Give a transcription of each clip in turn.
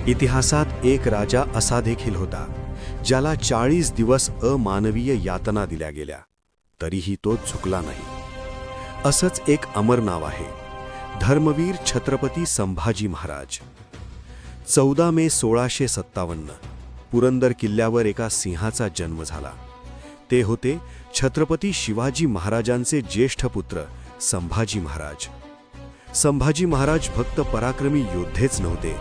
इतिहासात एक राजा असा देखील होता ज्याला 40 दिवस अमानवीय यातना दिल्या गेल्या, तरीही तो झुकला नाही. असंच एक अमर नाव आहे, धर्मवीर छत्रपती संभाजी महाराज. 14 मे 1657 पुरंदर किल्ल्यावर एका सिंहाचा जन्म झाला. ते होते छत्रपती शिवाजी महाराजांचे ज्येष्ठ पुत्र संभाजी महाराज. संभाजी महाराज फक्त पराक्रमी योद्धेच नव्हते,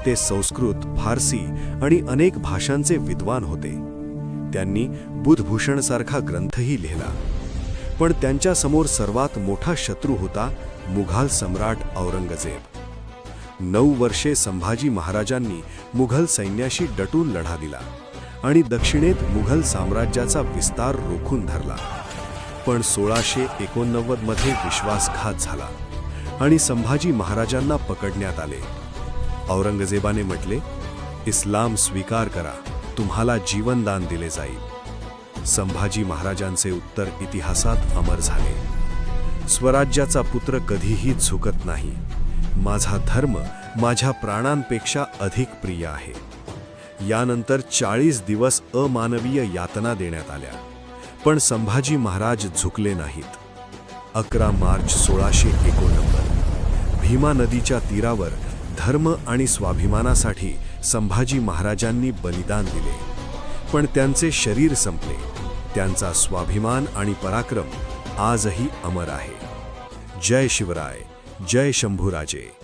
ते संस्कृत, फारसी आणि अनेक भाषांचे विद्वान होते. त्यांनी बुधभूषणसारखा ग्रंथही लिहिला. पण त्यांच्यासमोर सर्वात मोठा शत्रू होता मुघल सम्राट औरंगजेब. 9 वर्षे संभाजी महाराजांनी मुघल सैन्याशी डटून लढा दिला आणि दक्षिणेत मुघल साम्राज्याचा विस्तार रोखून धरला. पण 1689 मध्ये विश्वासघात झाला आणि संभाजी महाराजांना पकडण्यात आले. औरंगजेबाने म्हटले, इस्लाम स्वीकार करा, तुम्हाला जीवनदान दिले जाईल. संभाजी महाराजांचे उत्तर इतिहासात अमर झाले, स्वराज्याचा पुत्र कधीही झुकत नाही. माझा धर्म माझ्या प्राणांपेक्षा अधिक प्रिय आहे. यानंतर 40 दिवस अमानवीय यातना देण्यात आल्या, पण संभाजी महाराज झुकले नाहीत. 11 मार्च 1689 भीमा नदीच्या तीरावर धर्म आणि स्वाभिमानासाठी संभाजी महाराजांनी बलिदान दिले. पण त्यांचे शरीर संपले, त्यांचा स्वाभिमान आणि पराक्रम आजही अमर आहे. जय शिवराय, जय शंभूराजे.